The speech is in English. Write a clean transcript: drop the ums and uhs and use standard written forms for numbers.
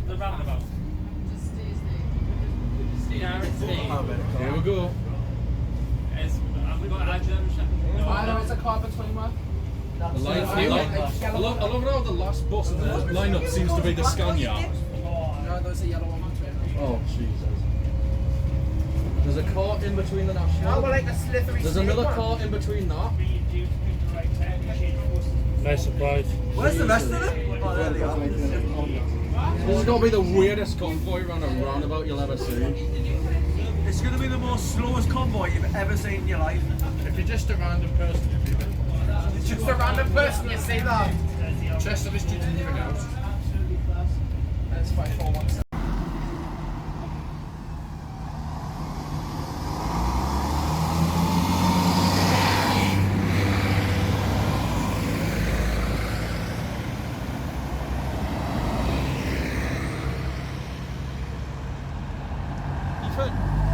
The roundabout. Here we go. Have we got our German Shepherd? No, I know it's a car between one. The line, I love how the last bus in the lineup seems to be the Scania. No, there's a yellow one between them. Oh Jesus! There's a car in between the National. Oh, well, like a slithery There's another car in between that. Nice surprise. Where's the rest of them? Oh, there they are. This has got to be the weirdest convoy around a roundabout you'll ever see. It's going to be the most slowest convoy you've ever seen in your life. If you're just a random person, It's just a random person, you see that? Chester is just moving out. That's 5417. Ethan.